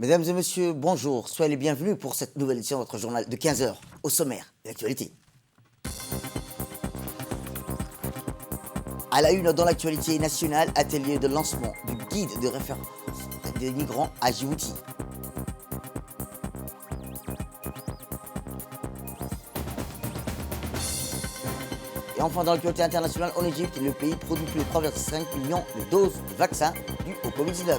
Mesdames et messieurs, bonjour, soyez les bienvenus pour cette nouvelle édition de votre journal de 15 heures. Au sommaire de l'actualité. À la une dans l'actualité nationale, atelier de lancement du guide de référence des migrants à Djibouti. Et enfin dans l'actualité internationale, en Égypte, le pays produit plus de 3,5 millions de doses de vaccins dus au Covid-19.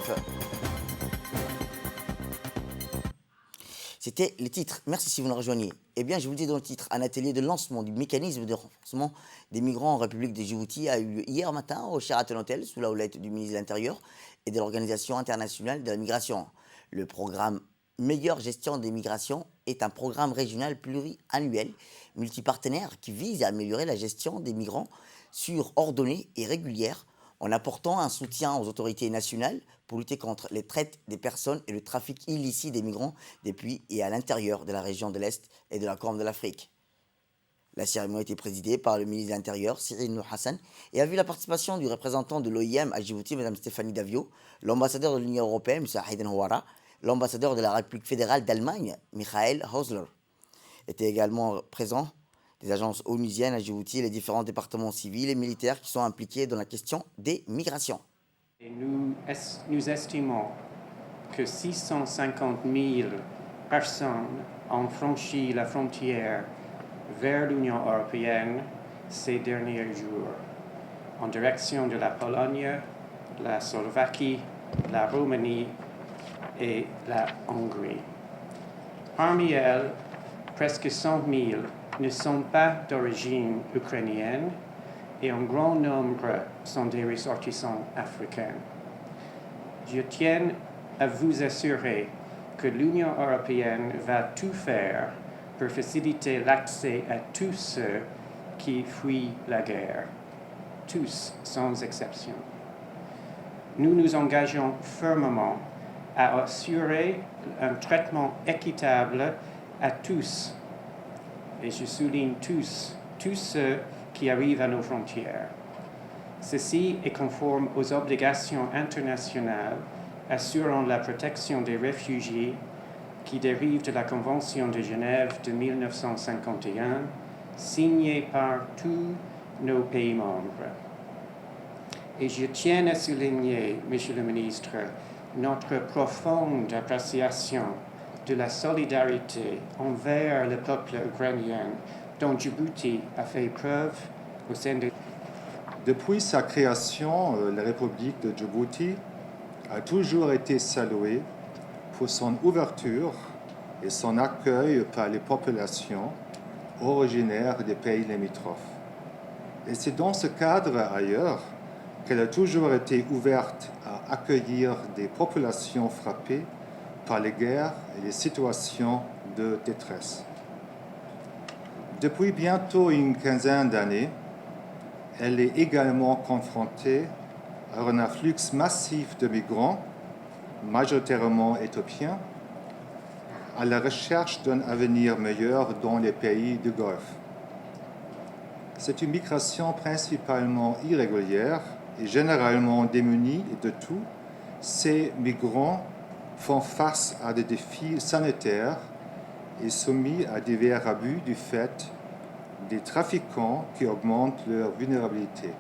C'était les titres. Merci si vous nous rejoignez. Eh bien, je vous le dis dans le titre, un atelier de lancement du mécanisme de renforcement des migrants en République de Djibouti a eu lieu hier matin au Sheraton Hotel sous la houlette du ministre de l'Intérieur et de l'Organisation internationale de la migration. Le programme Meilleure gestion des migrations est un programme régional pluriannuel multipartenaire qui vise à améliorer la gestion des migrants ordonnée et régulière en apportant un soutien aux autorités nationales pour lutter contre les traites des personnes et le trafic illicite des migrants depuis et à l'intérieur de la région de l'Est et de la Corne de l'Afrique. La cérémonie a été présidée par le ministre de l'Intérieur, Cyril Nour Hassan, et a vu la participation du représentant de l'OIM à Djibouti, Mme Stéphanie Davio, l'ambassadeur de l'Union européenne, M. Hayden Houara, l'ambassadeur de la République fédérale d'Allemagne, Michael Hausler. Étaient également présents des agences onusiennes à Djibouti et les différents départements civils et militaires qui sont impliqués dans la question des migrations. Et nous estimons que 650 000 personnes ont franchi la frontière vers l'Union européenne ces derniers jours, en direction de la Pologne, la Slovaquie, la Roumanie et la Hongrie. Parmi elles, presque 100 000 ne sont pas d'origine ukrainienne et un grand nombre sont des ressortissants africains. Je tiens à vous assurer que l'Union européenne va tout faire pour faciliter l'accès à tous ceux qui fuient la guerre, tous sans exception. Nous nous engageons fermement à assurer un traitement équitable à tous, et je souligne tous ceux qui arrivent à nos frontières. Ceci est conforme aux obligations internationales assurant la protection des réfugiés qui dérivent de la Convention de Genève de 1951, signée par tous nos pays membres. Et je tiens à souligner, Monsieur le Ministre, notre profonde appréciation de la solidarité envers le peuple ukrainien dont Djibouti a fait preuve au sein de... Depuis sa création, la République de Djibouti a toujours été saluée pour son ouverture et son accueil par les populations originaires des pays limitrophes. Et c'est dans ce cadre, ailleurs, qu'elle a toujours été ouverte à accueillir des populations frappées par les guerres et les situations de détresse. Depuis bientôt une quinzaine d'années, elle est également confrontée à un afflux massif de migrants, majoritairement éthiopiens, à la recherche d'un avenir meilleur dans les pays du Golfe. C'est une migration principalement irrégulière et généralement démunie de tout. Ces migrants font face à des défis sanitaires et soumis à divers abus du fait des trafiquants qui augmentent leur vulnérabilité.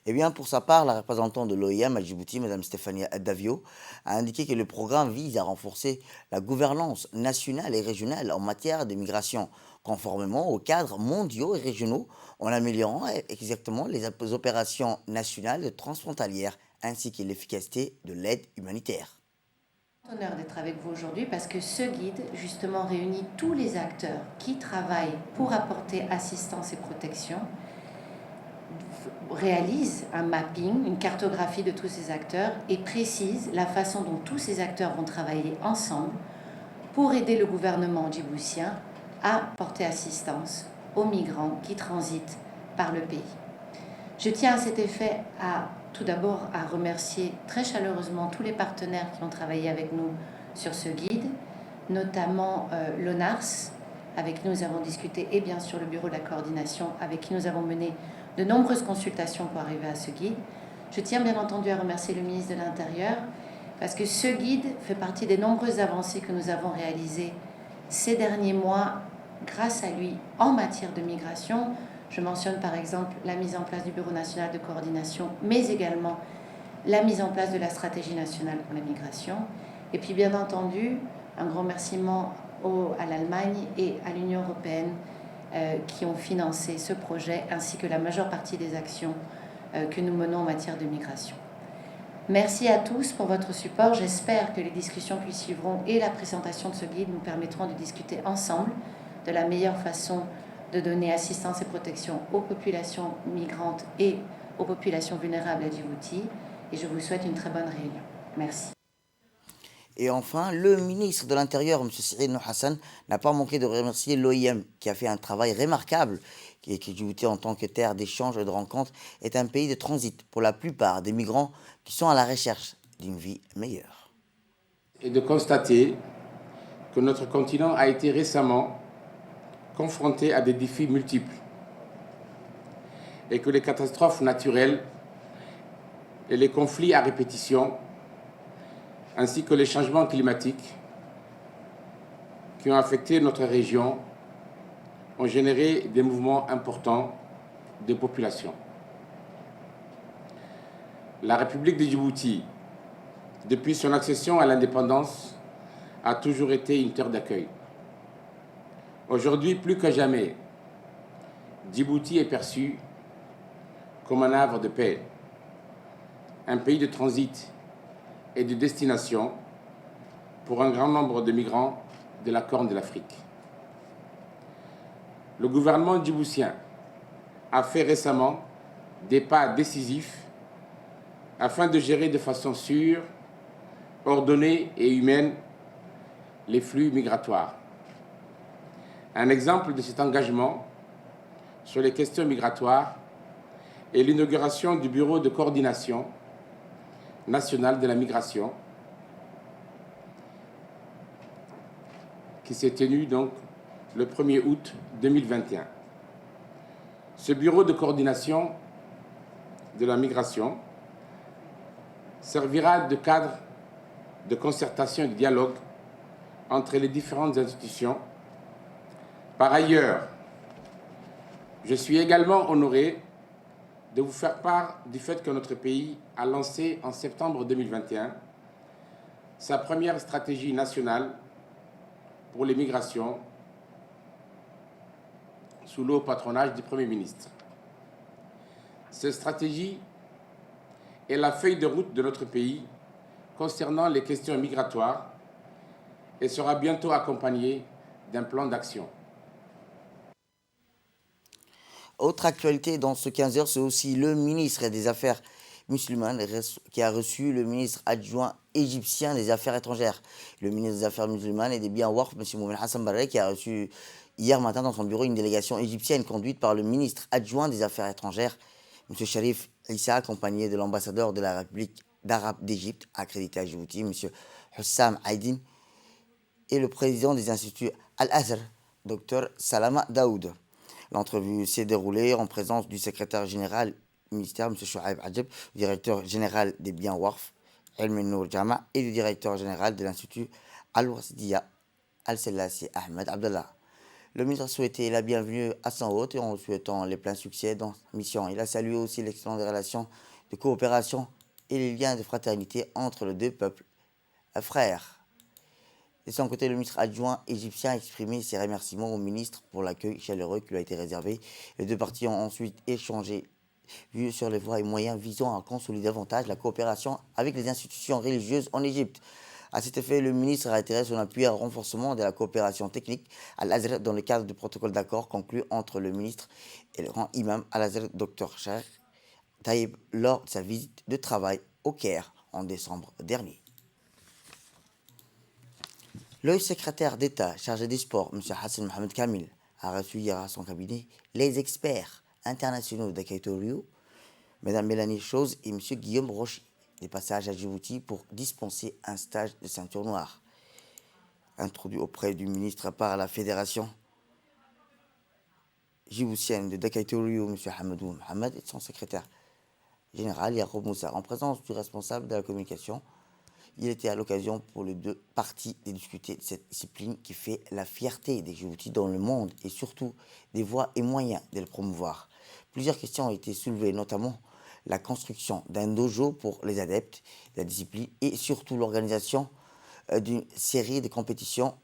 Eh bien, pour sa part, la représentante de l'OIM à Djibouti, Mme Stéphanie Davio, a indiqué que le programme vise à renforcer la gouvernance nationale et régionale en matière de migration, conformément aux cadres mondiaux et régionaux, en améliorant exactement les opérations nationales transfrontalières ainsi que l'efficacité de l'aide humanitaire. Honneur d'être avec vous aujourd'hui parce que ce guide justement réunit tous les acteurs qui travaillent pour apporter assistance et protection, réalise un mapping, une cartographie de tous ces acteurs et précise la façon dont tous ces acteurs vont travailler ensemble pour aider le gouvernement djiboutien à porter assistance aux migrants qui transitent par le pays. Je tiens à cet effet tout d'abord à remercier très chaleureusement tous les partenaires qui ont travaillé avec nous sur ce guide, notamment l'ONARS, avec qui nous avons discuté, et bien sûr le Bureau de la coordination, avec qui nous avons mené de nombreuses consultations pour arriver à ce guide. Je tiens bien entendu à remercier le ministre de l'Intérieur parce que ce guide fait partie des nombreuses avancées que nous avons réalisées ces derniers mois grâce à lui en matière de migration. Je mentionne par exemple la mise en place du Bureau national de coordination, mais également la mise en place de la stratégie nationale pour la migration. Et puis bien entendu, un grand remerciement à l'Allemagne et à l'Union européenne qui ont financé ce projet, ainsi que la majeure partie des actions que nous menons en matière de migration. Merci à tous pour votre support. J'espère que les discussions qui suivront et la présentation de ce guide nous permettront de discuter ensemble de la meilleure façon de donner assistance et protection aux populations migrantes et aux populations vulnérables à Djibouti. Et je vous souhaite une très bonne réunion. Merci. Et enfin, le ministre de l'Intérieur, M. Saïd Nour Hassan, n'a pas manqué de remercier l'OIM, qui a fait un travail remarquable, et que Djibouti, en tant que terre d'échange et de rencontre, est un pays de transit pour la plupart des migrants qui sont à la recherche d'une vie meilleure. Et de constater que notre continent a été récemment confronté à des défis multiples et que les catastrophes naturelles et les conflits à répétition, ainsi que les changements climatiques qui ont affecté notre région, ont généré des mouvements importants de population. La République de Djibouti, depuis son accession à l'indépendance, a toujours été une terre d'accueil. Aujourd'hui, plus que jamais, Djibouti est perçu comme un havre de paix, un pays de transit et de destination pour un grand nombre de migrants de la Corne de l'Afrique. Le gouvernement djiboutien a fait récemment des pas décisifs afin de gérer de façon sûre, ordonnée et humaine les flux migratoires. Un exemple de cet engagement sur les questions migratoires est l'inauguration du Bureau de coordination nationale de la migration qui s'est tenu donc le 1er août 2021. Ce bureau de coordination de la migration servira de cadre de concertation et de dialogue entre les différentes institutions. Par ailleurs, je suis également honoré de vous faire part du fait que notre pays a lancé en septembre 2021 sa première stratégie nationale pour les migrations sous le haut patronage du Premier ministre. Cette stratégie est la feuille de route de notre pays concernant les questions migratoires et sera bientôt accompagnée d'un plan d'action. Autre actualité dans ce 15h, c'est aussi le ministre des Affaires musulmanes qui a reçu le ministre adjoint égyptien des Affaires étrangères. Le ministre des Affaires musulmanes et des biens Waqf, M. Moumen Hassan Barre, qui a reçu hier matin dans son bureau une délégation égyptienne conduite par le ministre adjoint des Affaires étrangères, M. Sharif Issa, accompagné de l'ambassadeur de la République d'Arabe d'Égypte, accrédité à Djibouti, M. Hussam Aydin, et le président des instituts Al-Azhar, Dr Salama Daoud. L'entrevue s'est déroulée en présence du secrétaire général du ministère, M. Chouaib Adjeb, directeur général des biens Waqf, Elmen Nour Jama, et du directeur général de l'Institut Al-Wasidiya, Al-Selassie Ahmed Abdallah. Le ministre a souhaité la bienvenue à son hôte et en souhaitant les pleins succès dans sa mission. Il a salué aussi l'excellence des relations de coopération et les liens de fraternité entre les deux peuples frères. De son côté, le ministre adjoint égyptien a exprimé ses remerciements au ministre pour l'accueil chaleureux qui lui a été réservé. Les deux parties ont ensuite échangé vues sur les voies et moyens visant à consolider davantage la coopération avec les institutions religieuses en Égypte. À cet effet, le ministre a retiré son appui au renforcement de la coopération technique à l'Azhar dans le cadre du protocole d'accord conclu entre le ministre et le grand imam Al-Azhar, Dr Cheikh Taïb, lors de sa visite de travail au Caire en décembre dernier. Le secrétaire d'État chargé des sports, M. Hassan Mohamed Kamil, a reçu hier à son cabinet les experts internationaux d'Akaitorio, Mme Mélanie Chose et M. Guillaume Rocher, des passages à Djibouti pour dispenser un stage de ceinture noire. Introduit auprès du ministre par la fédération djiboutienne de Dakaitorio, M. Hamadou Mohamed, et son secrétaire général Yacoub Moussa. En présence du responsable de la communication, il était à l'occasion pour les deux parties de discuter de cette discipline qui fait la fierté des Djibouti dans le monde et surtout des voies et moyens de le promouvoir. Plusieurs questions ont été soulevées, notamment la construction d'un dojo pour les adeptes de la discipline et surtout l'organisation d'une série de compétitions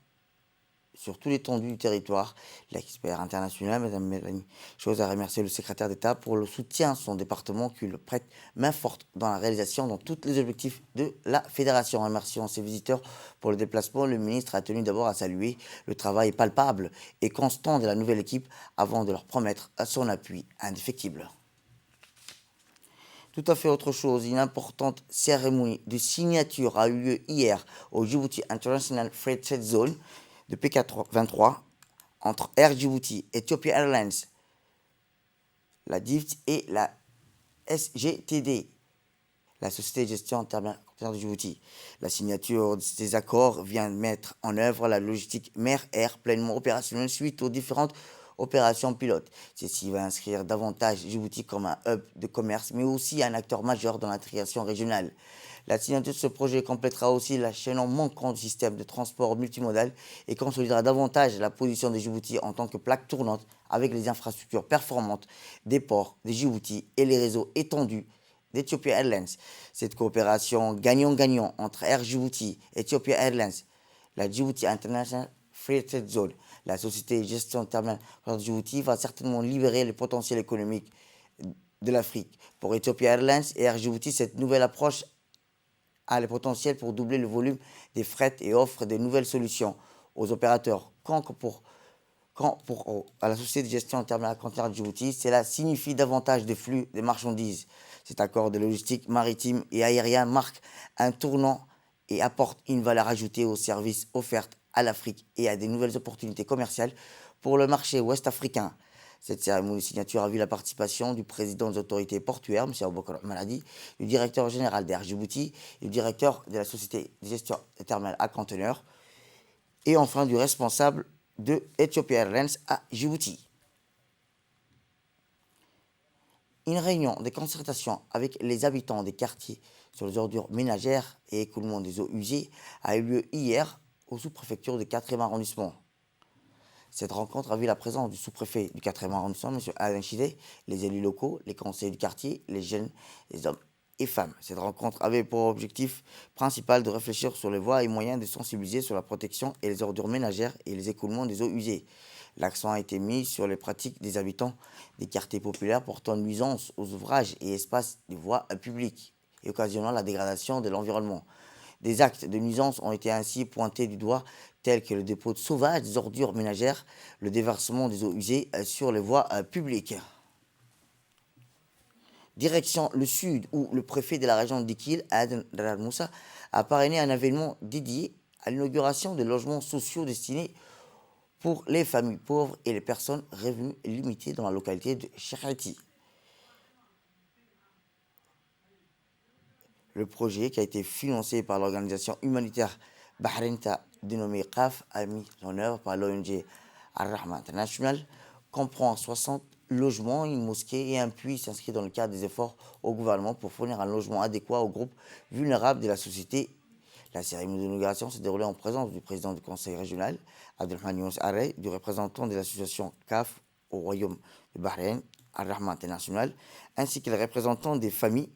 sur toute l'étendue du territoire. L'expert international, Mme Mélanie Chose, a remercié le secrétaire d'État pour le soutien à son département qui le prête main forte dans la réalisation de tous les objectifs de la fédération. En remerciant ses visiteurs pour le déplacement, le ministre a tenu d'abord à saluer le travail palpable et constant de la nouvelle équipe avant de leur promettre son appui indéfectible. Tout à fait autre chose, une importante cérémonie de signature a eu lieu hier au Djibouti International Free Trade Zone de P23 entre Air Djibouti, Ethiopia Airlines, la DIFT et la SGTD, la Société de gestion terminale de Djibouti. La signature de ces accords vient de mettre en œuvre la logistique mer-air pleinement opérationnelle suite aux différentes opérations pilotes. Ceci va inscrire davantage Djibouti comme un hub de commerce, mais aussi un acteur majeur dans l'intégration régionale. La signature de ce projet complétera aussi la chaîne manquant du système de transport multimodal et consolidera davantage la position de Djibouti en tant que plaque tournante avec les infrastructures performantes des ports de Djibouti et les réseaux étendus d'Ethiopia Airlines. Cette coopération gagnant-gagnant entre Air Djibouti, Ethiopia Airlines, la Djibouti International Free Trade Zone, la société de gestion terminale de Djibouti va certainement libérer le potentiel économique de l'Afrique. Pour Ethiopia Airlines et Air Djibouti, cette nouvelle approche a le potentiel pour doubler le volume des frettes et offre de nouvelles solutions aux opérateurs. À la société de gestion terminale conteneur de Djibouti, cela signifie davantage de flux de marchandises. Cet accord de logistique maritime et aérien marque un tournant et apporte une valeur ajoutée aux services offerts à l'Afrique et à des nouvelles opportunités commerciales pour le marché ouest-africain. Cette cérémonie de signature a vu la participation du président des autorités portuaires, M. Aboubakar Maladi, du directeur général d'Air Djibouti, du directeur de la société de gestion des terminales à conteneurs, et enfin du responsable de Ethiopia Airlines à Djibouti. Une réunion de concertation avec les habitants des quartiers sur les ordures ménagères et écoulement des eaux usées a eu lieu hier aux sous-préfectures du 4e arrondissement. Cette rencontre a vu la présence du sous-préfet du 4e arrondissement, M. Alain Chidé, les élus locaux, les conseillers du quartier, les jeunes, les hommes et femmes. Cette rencontre avait pour objectif principal de réfléchir sur les voies et moyens de sensibiliser sur la protection et les ordures ménagères et les écoulements des eaux usées. L'accent a été mis sur les pratiques des habitants des quartiers populaires portant nuisance aux ouvrages et espaces des voies publiques et occasionnant la dégradation de l'environnement. Des actes de nuisance ont été ainsi pointés du doigt, tels que le dépôt de sauvage des ordures ménagères, le déversement des eaux usées sur les voies publiques. Direction le sud, où le préfet de la région d'Ikil, Aden Darar Moussa, a parrainé un événement dédié à l'inauguration de logements sociaux destinés pour les familles pauvres et les personnes revenus limitées dans la localité de Chekhaiti. Le projet, qui a été financé par l'organisation humanitaire Bahrainta dénommée CAF, a mis en œuvre par l'ONG Ar-Rahma International, comprend 60 logements, une mosquée et un puits s'inscrit dans le cadre des efforts au gouvernement pour fournir un logement adéquat aux groupes vulnérables de la société. La cérémonie d'inauguration s'est déroulée en présence du président du conseil régional, Abdelrahman Younes Arrey, du représentant de l'association CAF au royaume de Bahreïn, Ar-Rahma International, ainsi que les représentants des familles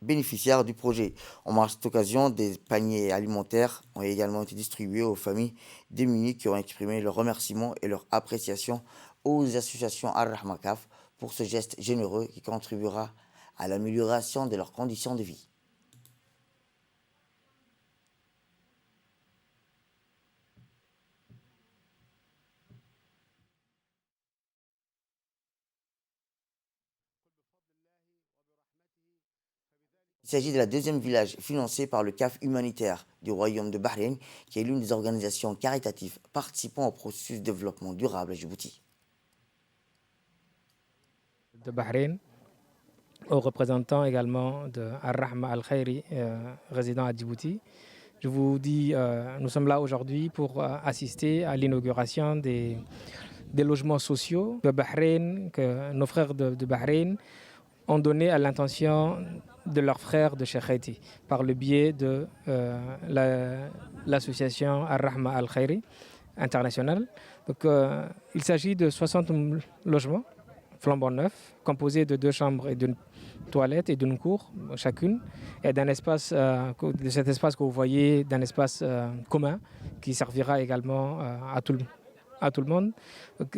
bénéficiaires du projet. En cette occasion, des paniers alimentaires ont également été distribués aux familles démunies qui ont exprimé leur remerciement et leur appréciation aux associations Ar-Rahma CAF pour ce geste généreux qui contribuera à l'amélioration de leurs conditions de vie. Il s'agit de la deuxième village financé par le CAF humanitaire du Royaume de Bahreïn, qui est l'une des organisations caritatives participant au processus de développement durable à Djibouti. De Bahreïn, aux représentants également de Ar-Rahma Al-Khairi, résident à Djibouti. Je vous dis, nous sommes là aujourd'hui pour assister à l'inauguration des logements sociaux de Bahreïn, que nos frères de Bahreïn ont donné à l'intention de leurs frères de Cheikh Haïti par le biais de l'association Ar-Rahma Al-Khairi internationale. Donc, il s'agit de 60 logements flambant neufs, composés de 2 chambres et d'une toilette et d'une cour chacune, et d'un espace, de cet espace que vous voyez, d'un espace commun qui servira également à tout le monde.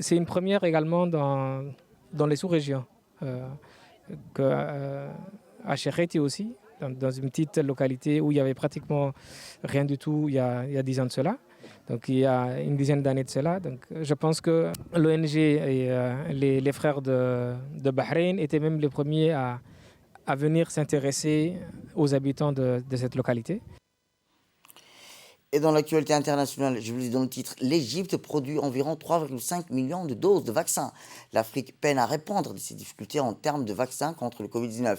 C'est une première également dans les sous-régions, à Cheikh Haïti aussi, dans une petite localité où il n'y avait pratiquement rien du tout il y a 10 ans de cela. Donc il y a une dizaine d'années de cela. Donc, je pense que l'ONG et les frères de Bahreïn étaient même les premiers à venir s'intéresser aux habitants de cette localité. Et dans l'actualité internationale, je vous dis dans le titre, l'Égypte produit environ 3,5 millions de doses de vaccins. L'Afrique peine à répondre de ses difficultés en termes de vaccins contre le Covid-19.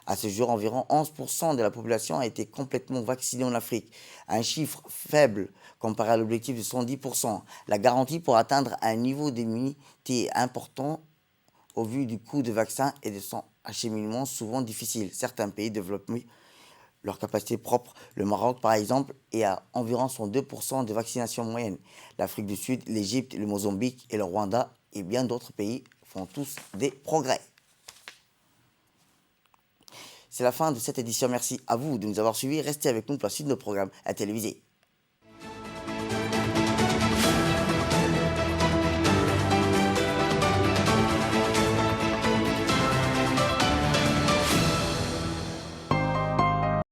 À ce jour, environ 11% de la population a été complètement vaccinée en Afrique, un chiffre faible comparé à l'objectif de 110%. La garantie pour atteindre un niveau d'immunité important au vu du coût de vaccins et de son acheminement souvent difficile. Certains pays développent leur capacité propre. Le Maroc, par exemple, est à environ 2% de vaccination moyenne. L'Afrique du Sud, l'Égypte, le Mozambique et le Rwanda et bien d'autres pays font tous des progrès. C'est la fin de cette édition. Merci à vous de nous avoir suivis. Restez avec nous pour la suite de nos programmes à téléviser.